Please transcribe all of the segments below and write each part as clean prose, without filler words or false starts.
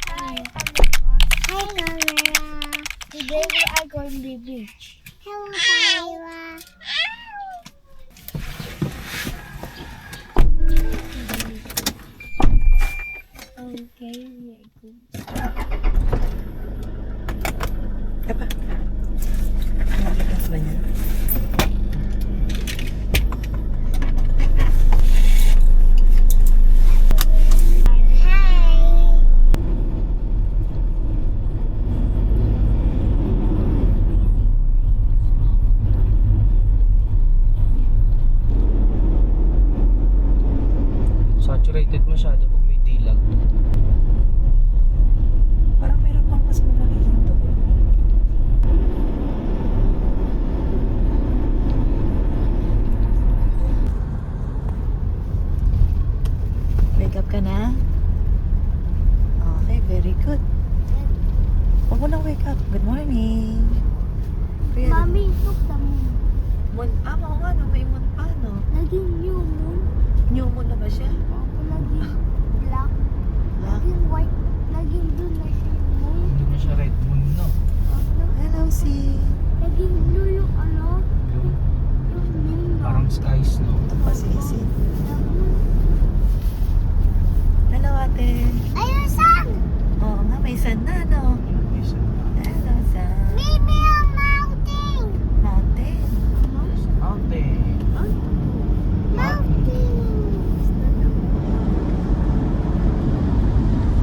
Hi, camera. Today we are going to the beach. Hello, camera. Okay, we are good. Apa? Matigas ba yan? Saturated masyado pag may dilag. Parang meron pang mas malaki dito. Wake up ka na? Okay, very good. Huwag mo nang wake up. Good morning. Kuya, Mommy, look the moon. moon. Ah, oo nga, no, may moon pa, no? Naging new moon. New moon na ba siya? Ako naging black. Black. Naging white. Naging blue na siya yung moon. Hindi na siya red moon, no? Hello, si. Naging blue yung ano? Blue. Yung moon. Parang skies, no? Ito pa si Isi. The moon. Hello, ate. Ayun, sun! Oo nga, may sun na, no? Hello, sun. Maybe a mountain. Mountain. Mountain. Mountain.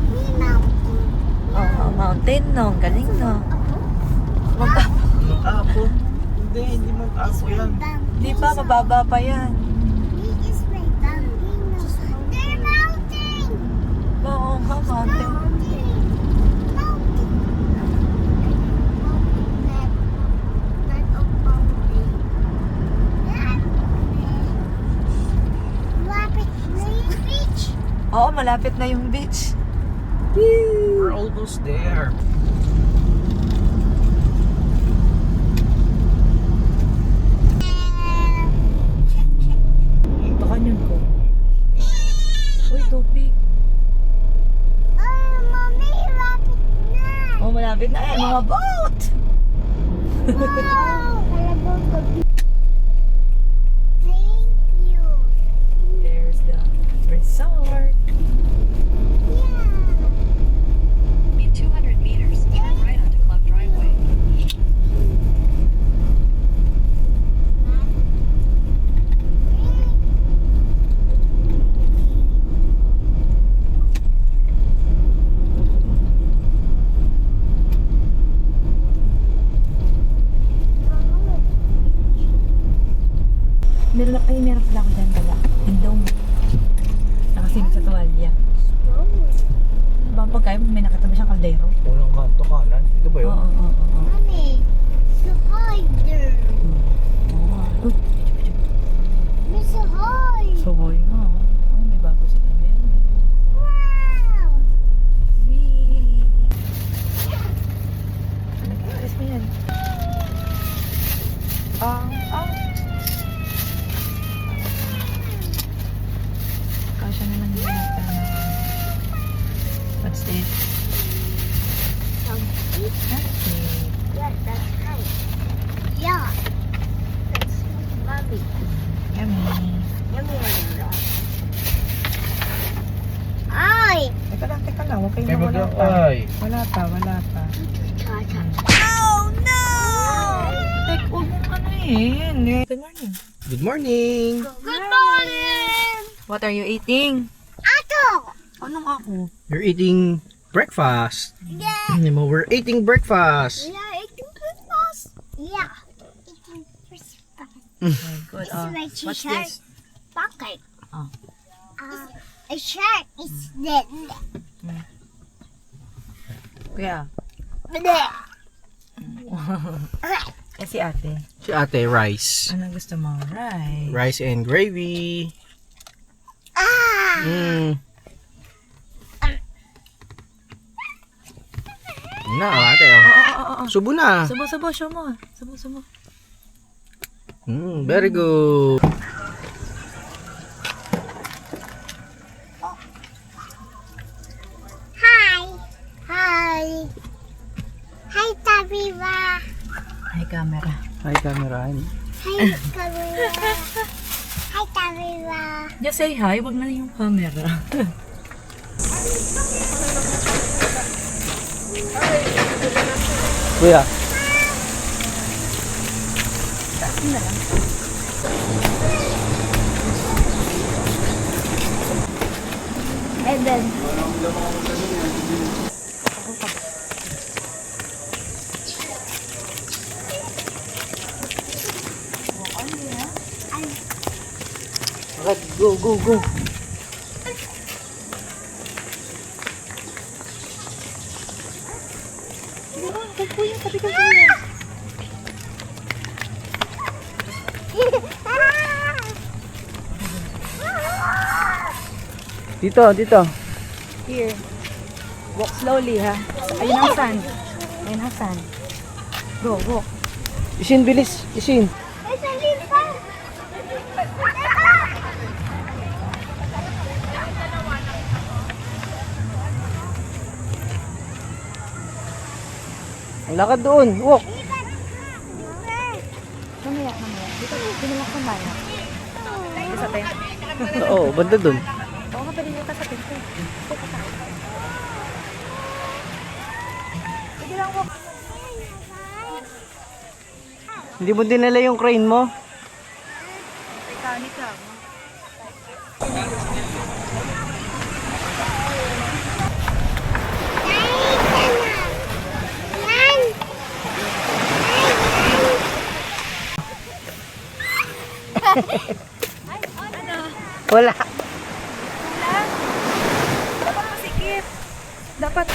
Me mountain. Oo, mountain, no? Ang galing, no? Mag- Mount Apo? Hindi Mount Apo yan. Di pa, mababa pa yan. Me is my mountain. They're mountain. Oo nga, mountain. Oo, malapit na yung beach. We're almost there. Baka yun ko. Uy, tubig. Oh, malapit na. Ayan, mga boat. There's the resort. In 200 meters, turn right onto Club Driveway. Meron pala ako dyan pala. Indong. Nakasilip sa tuwalya. Bang pagkain, may nakatabi siyang kaldero. Unang kanto kanan. Ito ba yun? Oo. Mommy, so hi there. Uy, Miss Hi. suboy nga. Oh, may bago sa tabi. Wow. Wee! Nag-alis mo yan. Kasya na lang yun. What's this? Something. That's it. Yeah, that's right. Yeah. That's mommy. Yummy. Yummy one. Ay! Teka lang. Huwag kayong May wala bagyo. pa. Ay. Wala pa. Oh no! Tek, huwag mong ano yun. Good morning. Good morning. Good morning! What are you eating? Ato! Anong ako? You're eating breakfast. Yeah! We're eating breakfast. Yeah, eating breakfast. Yeah. Eating breakfast. Oh, good. It's my What's t-shirt. this? Pocket. Oh. A shirt is dead. Kuya. Eh si ate. Si ate, rice. Anong gusto mo? Rice. Rice and gravy. Ah! Mm. Na, ate, oh. Oo. Subo na. Subo, show mo. Subo. Very good. Viva. Hi, camera. Hi, camera. Hi, Camila. Hi, Viva. Just say hi, wag na yung camera. Kuya. And then, Okay, go, go, go. Dito, dito. Here. Walk slowly, ha? Ayun ang sun. Ayun ang sun. Go, walk. Isin, bilis. Isin. there's a Viva. Ang lakad doon. Walk. Mamaya, mamaya. Dito, pinulak sa maya. Dito sa tent. Oo, banda doon. Oo nga, pwede dito sa tent. Sige lang, walk. Hindi mo dinala yung crane mo? Mechanic lang. Wala. Dapat masikip. Dapat.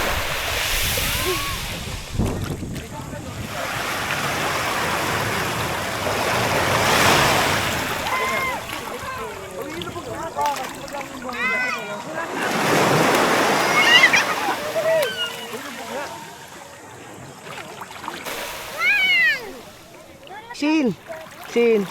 Sin. Sin.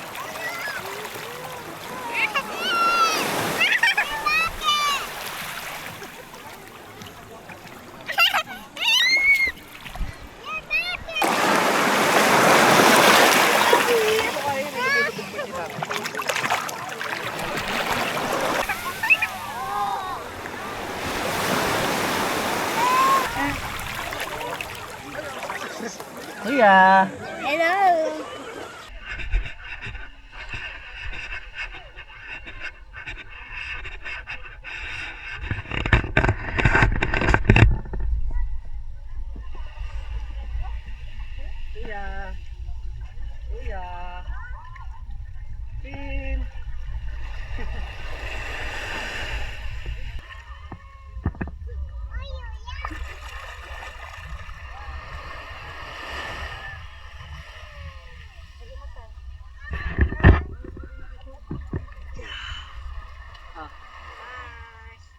Kuya. Hello. Kuya. Kuya. Sin.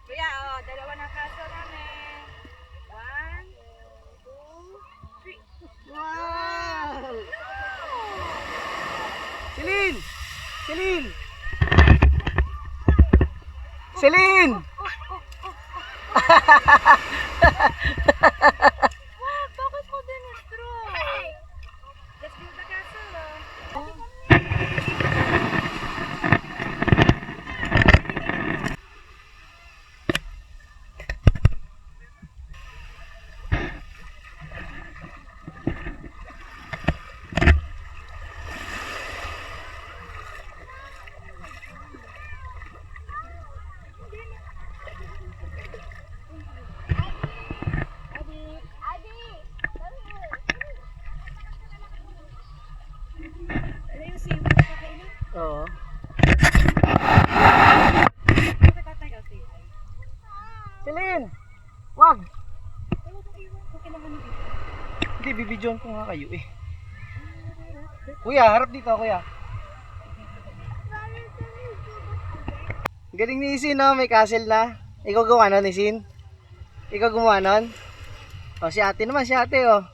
Kuya, oh, dalawa na kaso namin. 1, 2, 3. Wow! Celine! Celine! Celine! Bakit mo dinestro? Let's build the castle. Ano yung simple na kailan? Oo. Bakit tatagal sa'yo? Celine! Wag! Okay naman dito. Hindi, bibidyoan ko nga kayo eh. Kuya, harap dito kuya. Galing ni Isin, no? May castle na. Ikaw gawa nun, Isin? Ikaw gumawa nun? O, si ate naman, si ate, oh.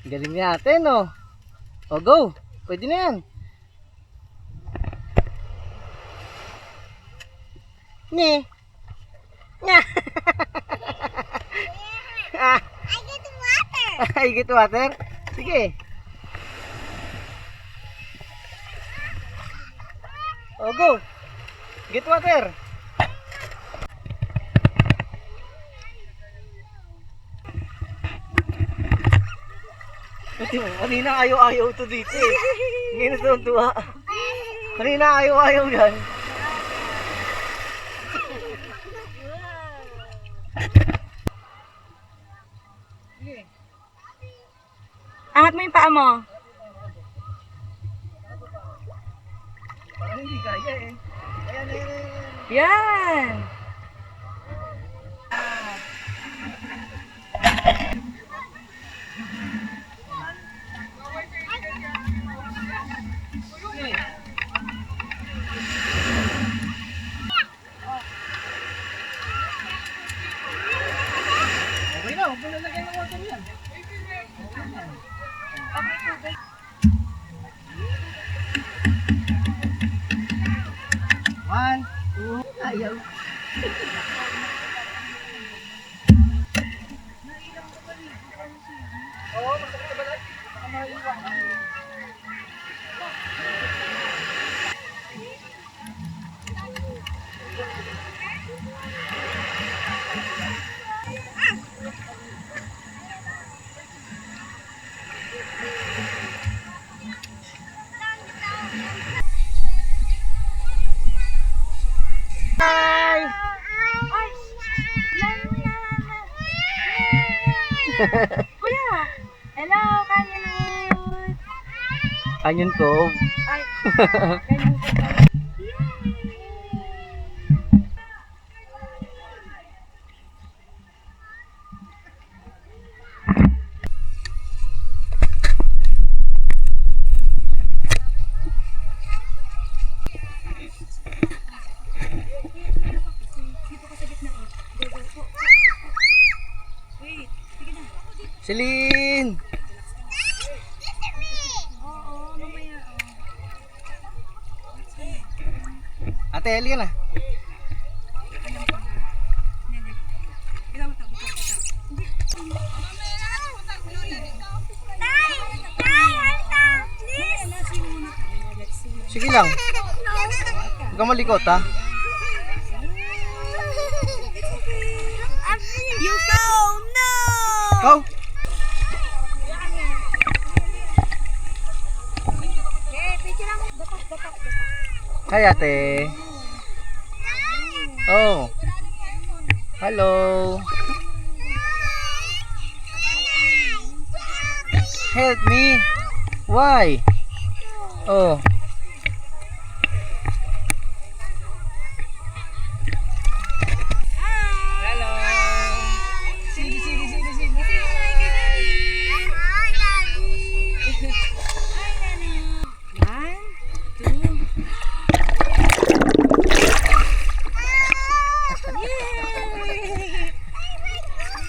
Galing ni ate, no? O, go! Pwede na yan. Ne. Ah, I get water. I get water? Sige. Oh, go. Get water. Buti mo, kanina ayaw-ayaw to dito eh. Ngayon na tuwa. Kanina ayaw-ayaw yan. Angat mo yung paa mo. Parang hindi kaya eh. Ayan, ayan, ayan. Yan! Okay na, huwag mo na lagay ng water yan. One, two, ayaw. Oo, masakit na balat. Baka maiwan. Hi! Kuya! Hello, Canyon! Canyon Cove. Ay, Canyon ko pala. Celine! Ate, Ellie na. Sige lang. Huwag kang malikot ha. You found no. Go! Hi ate. Oh. Hello. Help me. Why? Oh. Hello. Sige, sige, sige, sige. Hi, Daddy. One, two.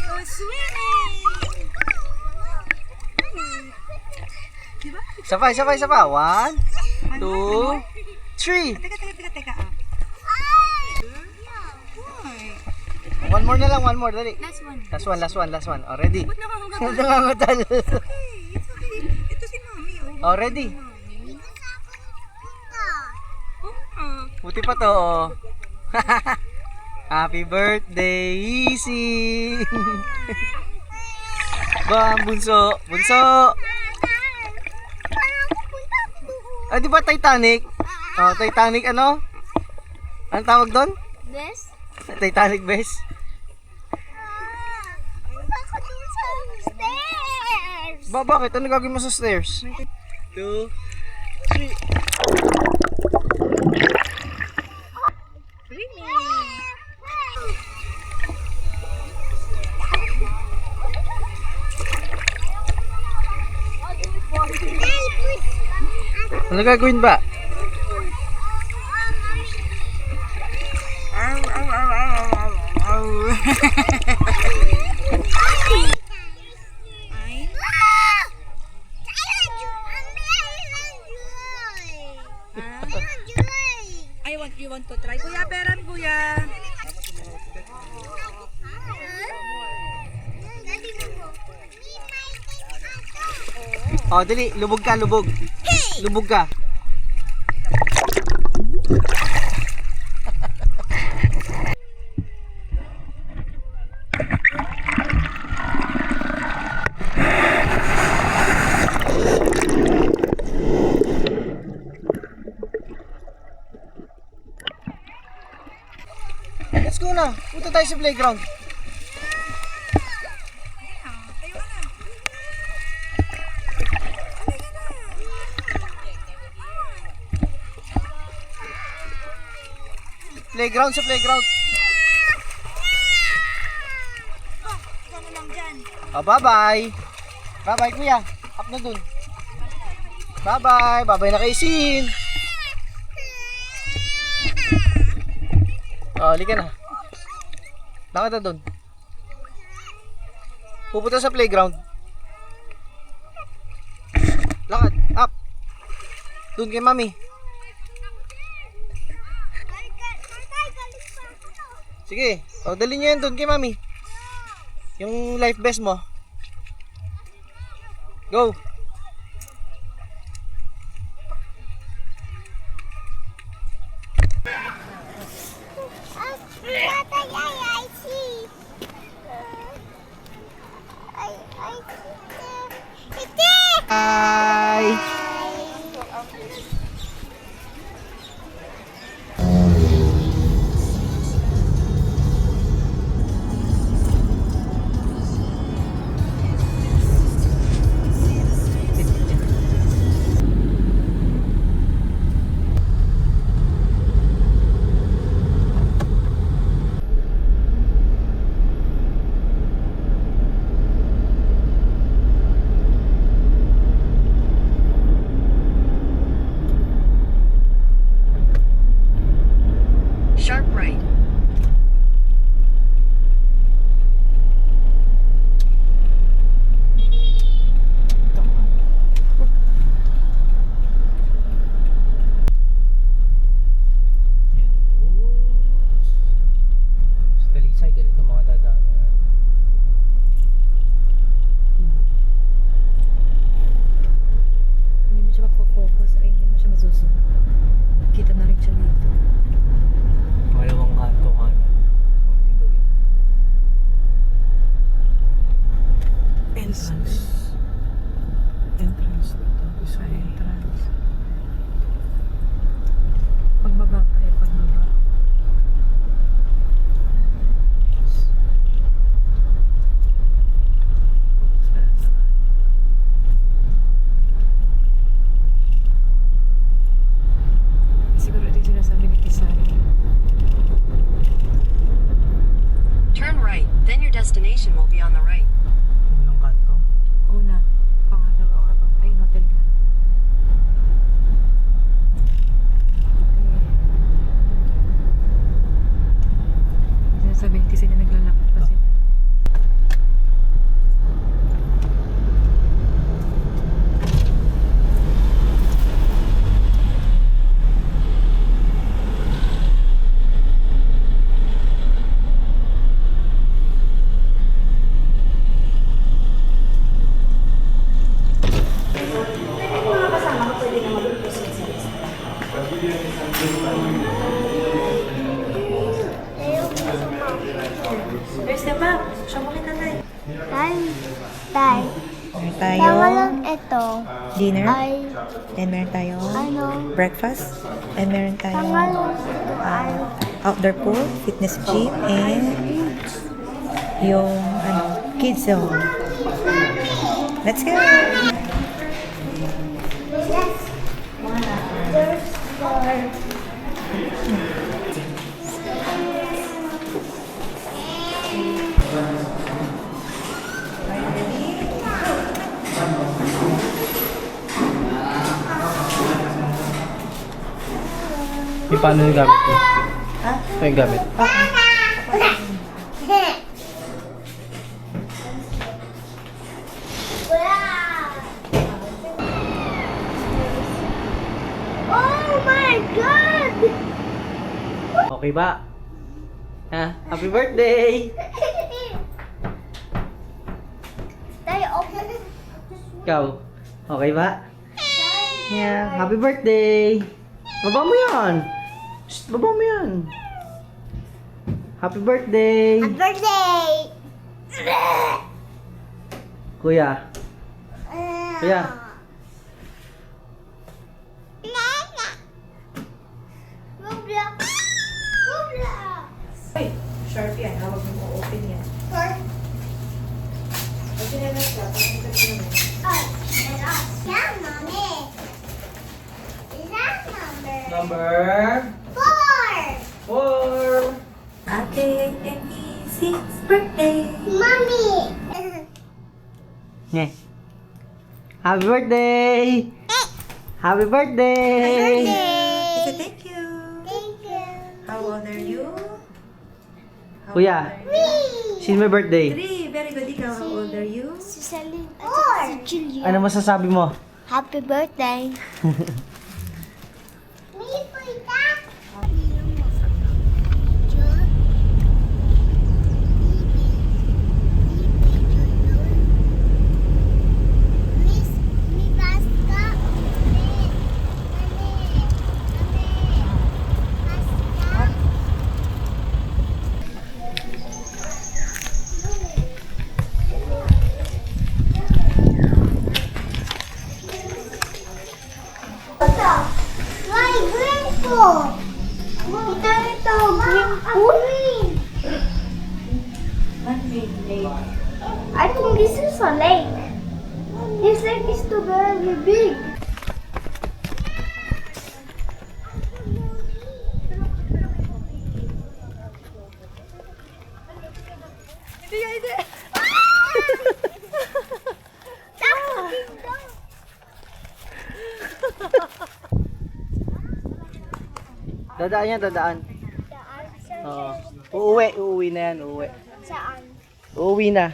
Oh, swimming. Sabay, sabay, sabay. 1, 2, 3. Teka. One more na lang, one more. Dali. Last one. Last one, last one, last one. Oh, ready? Ba't nangangagat? Nangangatal. Ito si Mami, oh. Oh, ready? Ah. Buti pa to, oh. Happy birthday, Easy! Bam, bunso! Bunso! Ah, di ba Titanic? Oh, Titanic ano? Anong tawag doon? This? Titanic base? Bakit dun sa stairs? Bakit? Ano gagawin mo sa stairs? 2, 3. Ano gagawin ba? You want to try? Kuya, peran kuya. Oh, dali, lubog ka, lubog. Lubog ka. Let's go na. Punta tayo sa playground. Playground sa playground. Oh, bye-bye. Bye-bye, kuya. Up na dun. Bye-bye. Bye-bye na kay Sin. Oh, halika na. Lakad na dun. Pupunta sa playground. Lakad. Up. Dun kay mami. Sige. O, dali nyo yan dun kay mami. Yung life vest mo. Go. Bye. Sharp right. Sa Talisay, ganito mga dadaan na. Hindi mo siya magpo-focus. Ay, hindi mo siya masusunod. Kita na rin siya dito. Pangalawang kanto kanan. Oh, dito yun. Entrance. Entrance dito. Sa entrance. Pagbaba pa eh, pagbaba. Siguro ito yung sinasabi ni Kisari. Turn right, then your destination will be on the right. Unang kanto. Una, pangalawa ka ba? Ayun, hotel nga. Sinasabi ni Kisari na naglalakad pa sila. Where's the map? Siya mo kita na Tay. Meron Tama lang ito. dinner. Ay, And meron tayong ano, breakfast. And meron tama tayong lang ito. Ay, outdoor pool, fitness gym, and yung kids zone. Let's go! yes. There's four. Paano yung gamit mo? Ito yung gamit. Oh my God! Okay ba? Ha? Happy birthday! Tayo, okay. Ikaw, Okay ba? Yeah. Happy birthday! Baba mo yan! Shh, baba mo yan! Happy birthday! Happy birthday! Kuya. Kuya. Roblox! Roblox! Ay, sharp yan. Hawag mo open yan. Pag sinalas ka, parang ito naman. Oh, and us. Yeah, mommy. Is that number? Number 4! 4! Ate and Easy's birthday. Mommy! Yeah. Happy birthday! Happy birthday! Isa, thank you. Thank you. How old are you? Kuya, sino may birthday? 3. Very good. Ikaw, how old are you? Si Celine at si Julia. Ano masasabi mo? Happy birthday. Me po ita. Why green po? Ito, green green. I think this is a lake. This lake is too very big. Dadaan yan, dadaan. Oo. Uuwi na yan, uuwi. Saan? Uuwi na.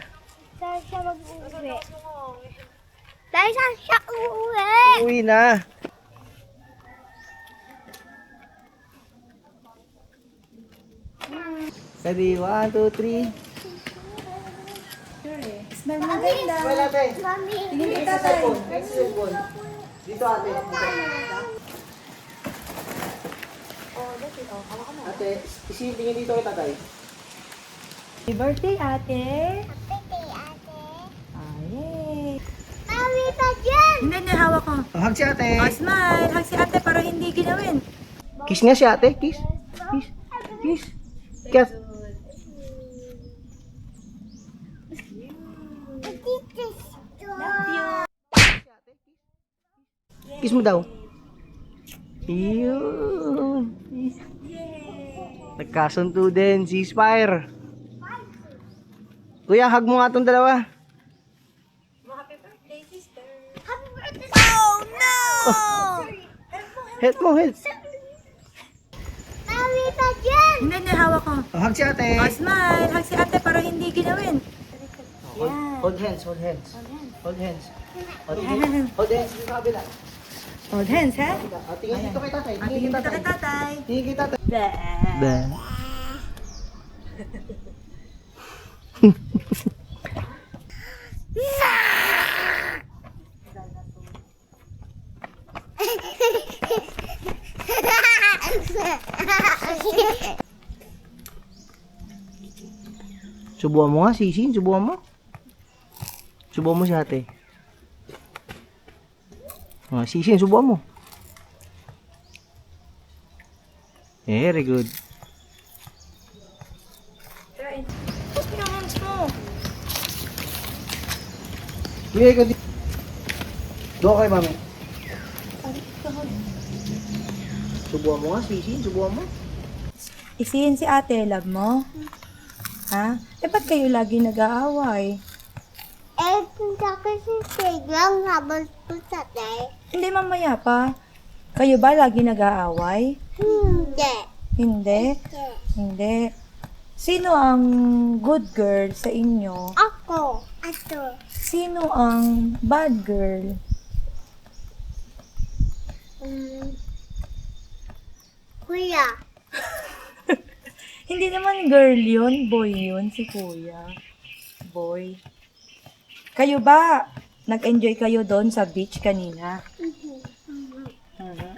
Saan siya mag-uwi? Dahil saan siya uuwi? Uuwi na. Ready? 1, 2, 3. Smile mo ganda. Smile ate. Mami. Tingin Next kita, sa cellphone. Next sa cellphone. Dito ate. Ate, tingin dito kay tatay. Happy birthday, ate. Birthday, ate. Ay. Mami pa dyan! Hindi, hindi. Hawak ko. Hug si ate. Oh, smile. Hug si ate para hindi ginawin. Kiss nga si ate. Kiss. Kiss. Kiss. Kiss. Kiss mo daw. Yun. Nagkasunto din si Spire. Kuya, hug mo nga itong dalawa. Happy birthday, sister. Happy birthday! Oh no! Help mo, help. Mami pa dyan! Hindi, hindi. Hawak ko. Oh, hug si ate. Oh, smile. Hug si ate para hindi ginawin. Hold hands, hold hands. Hold hands. Hold hands. Hold hands dito sa kabila. Hold hands, ha? Tingin dito kay tatay. Tingin Tingin kita kay kay tatay. tatay. Tingin kay tatay. Ba. Subuhan mo nga, Sisin. Subuhan mo. Subuhan mo si ate. Oh, Sisin, subuhan mo. Very good. Put your hands mo. Bigay ka dito. Doon kay mami. Subuhan mo nga, Sisin. Subuhan mo. Isihin si ate, love mo? Ha? Eh, ba't kayo lagi nag-aaway? Eh, punta ko sa playground habang po sa tay. Hindi, mamaya pa. Kayo ba lagi nag-aaway? Hindi. Hindi? Hindi. Sino ang good girl sa inyo? Ako. Ato. Sino ang bad girl? Kuya. Hindi naman girl yun, boy yun, si kuya. Boy. Kayo ba, Nag-enjoy kayo doon sa beach kanina.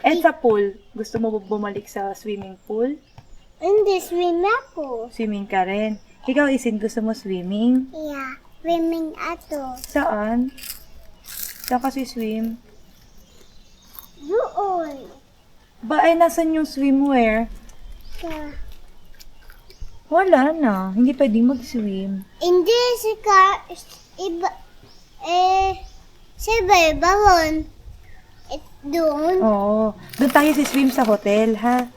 And sa pool, gusto mo bumalik sa swimming pool? Hindi, swim ako. Swimming ka rin. Ikaw, Isin, gusto mo swimming? Yeah, swimming ato. Saan? Saan kasi swim? Doon. Ba, ay, nasan yung swimwear? Ka. Wala na. Hindi pwedeng mag-swim. Hindi, iba, bawon. Doon. Oo. Doon tayo si swim sa hotel, ha?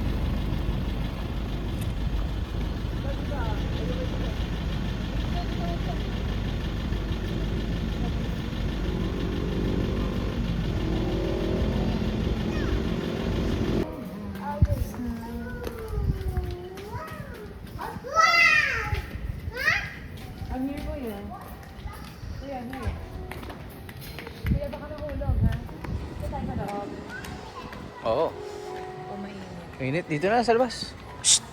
Oo. Mainit. Dito na sa labas. Shh!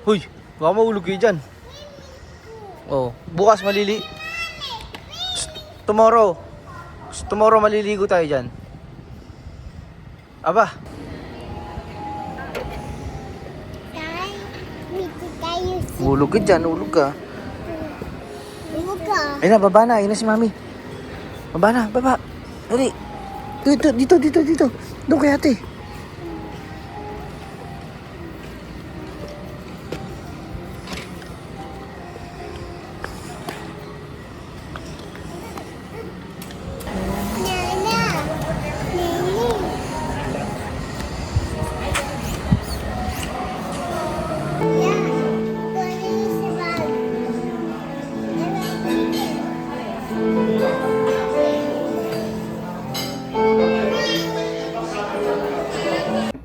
Huy! Baka mahulog kayo dyan. Oh, bukas malili. Shh! Tomorrow. Shh! Tomorrow maliligo tayo dyan. Aba. Tayo Hulog ka dyan. Hulog ka. Buka. Ayun na, baba na. Ayun na si mami. Baba na. Baba. Dali. Dito. Doon kay ate.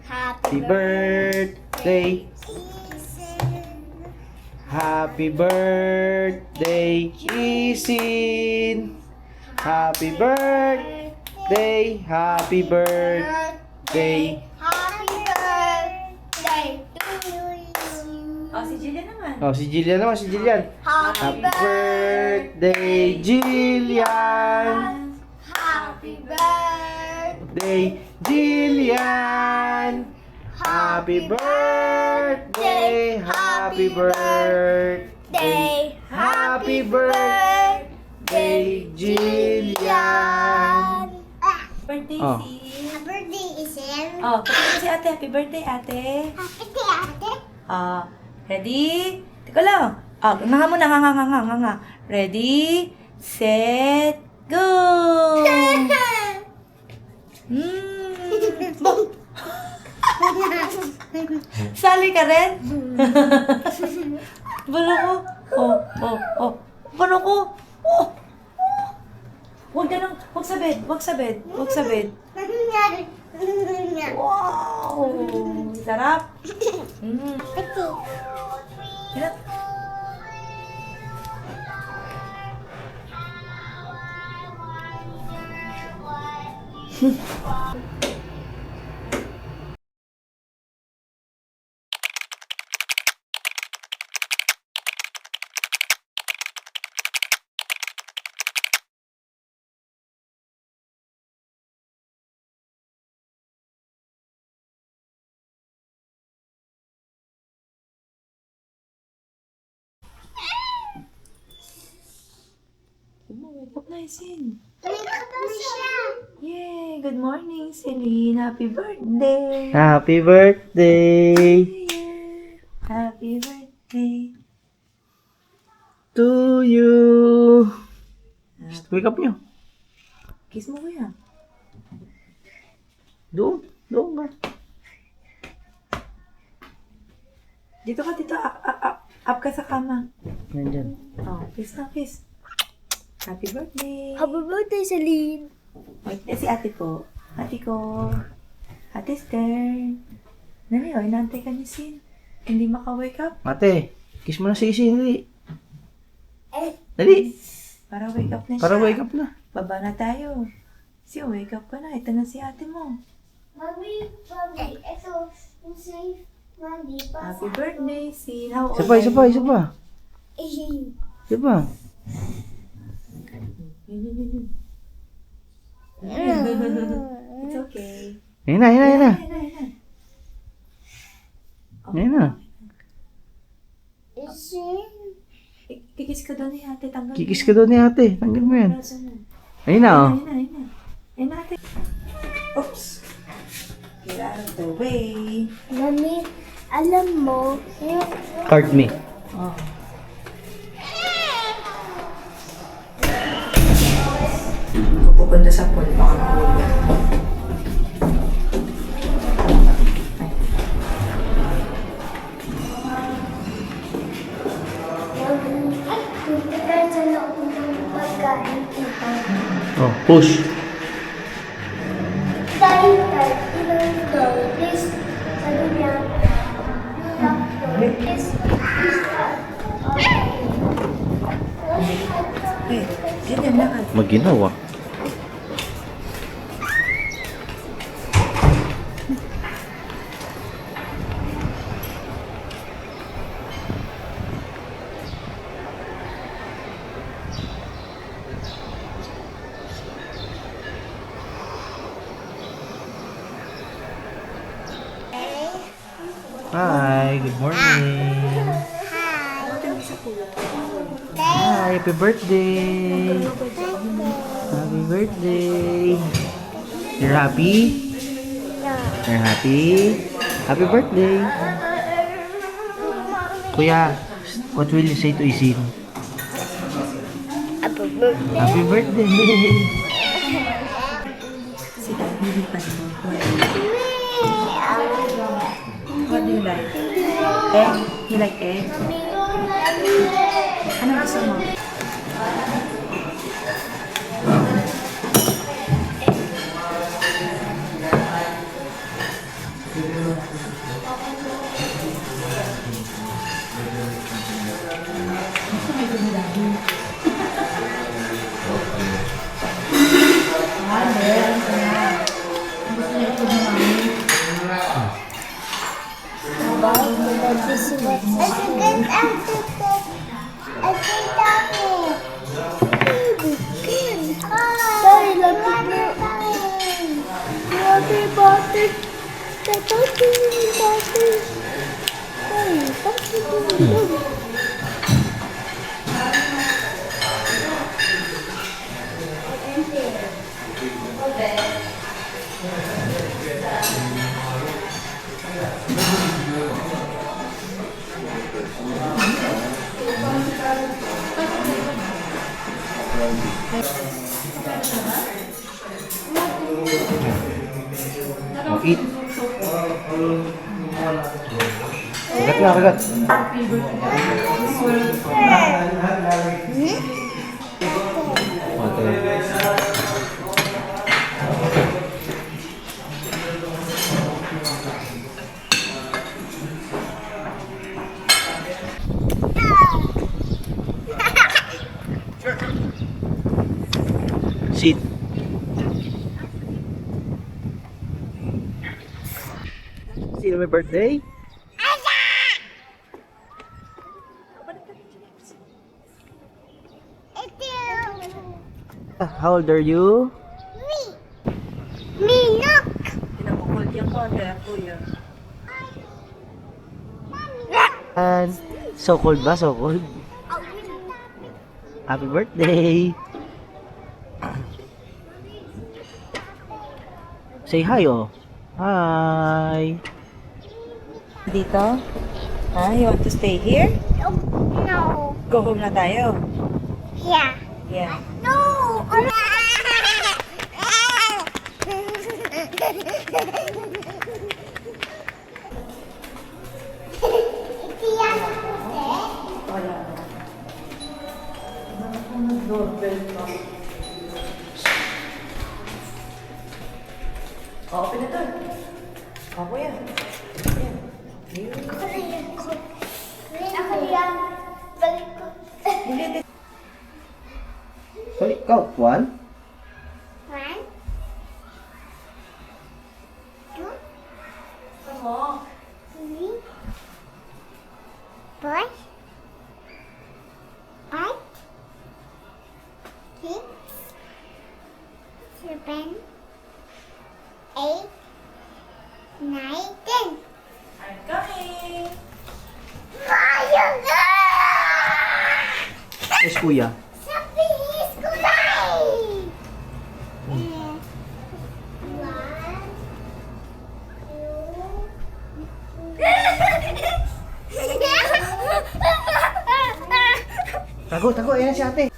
Happy birthday. Happy birthday, Isin. Happy birthday. Happy birthday. Happy birthday to you. Oh, si Jillian naman. Oh, si Jillian naman, si Jillian. Happy birthday, Jillian. Happy birthday. Jillian. Happy birthday. Happy birthday. Happy birthday, Jillian. Birthday, Oh. Sin. Happy birthday, Isim. Oh, kapag si ate. Happy birthday, ate. Happy birthday, Ah, ready? Teka lang. Ah, nga muna, nga. Ready, set, go! Sali ka rin? Balo ko. Oh. Balo ko. Oh. Huwag ka nang, huwag sa bed. Wow! Sarap. Hirap. Wake up na, Isin. Yay! Good morning, Celine. Happy birthday! Happy birthday Happy birthday! to you. Wake up nyo. Kiss mo, kuya. Doon ka. Dito ka, dito. Up ka sa kama. Nandyan. Oh, kiss na, kiss. Happy birthday! Happy birthday, Celine. Wait, si ate po. Ate ko. Ate Esther. Nani, oh, inaantay ka ni Sin. Hindi maka-wake up. Ate, kiss mo na si Isin. Dali. Para wake up na siya. Para wake up na. Baba na tayo. Si wake up ka na. Ito na si ate mo. Mami, ito, yung safe. Mami, Happy birthday, Sin. How old Isa pa. Eh, Isa pa. Yun. It's okay. Ayun na, ayun na, ayun na. Ayun na. Kikis ka doon ni ate, tanggal. Kikis ka doon ni ate. Tanggal mo yan. Braso mo. Ayun na, oh. Ayun na. Ayun na ate. Oops. Get out of the way. Mami, alam mo, yung Card me. Oh. Pupunta sa pool, baka mahuli. Punta na ako ng pagkain kita. Oh, push. Tayo, ilang daw, please, sabi niya, please, Hey, ganyan lakad. Maginawa. Hi, good morning. Hi, happy birthday. Happy birthday. You're happy? You're happy? Happy birthday. Kuya, what will you say to Isin? Happy birthday. Si Daddy, hindi pa naman. What do you like? Egg? You like egg? Ano gusto mo? Sorry, lapit mo. Grabe, bakit? Bakit yung bakit? Ay, bakit yung Oh, eat. Kagat nga, kagat. Sit. Sino may birthday? How old are you? Me, look! Pinapukul yung konti, kuya. And so cold ba? So cold? Happy birthday! Say hi, oh. Hi! Dito? Ah, you want to stay here? No. Go home na tayo. Yeah. Yeah. No! Open na to. Ako yan. Sorry, count. 1, 1, 2, 3, 4, 5, 6, 7, kuya. Sa bihis ko lang! Tago, tago. Ayan si ate.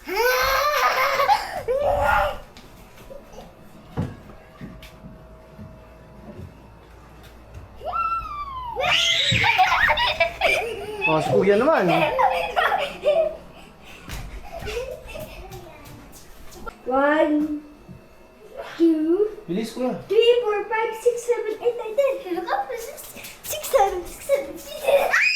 Oh, si kuya naman. One, two, Bilis kuya. 3, 4, 5, 6, 7, 8, 9, 10. Look up. 6, 7, 6, 7, 6, 7.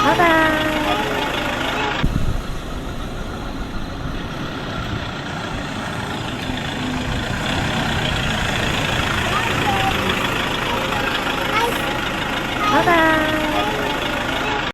Bye-bye!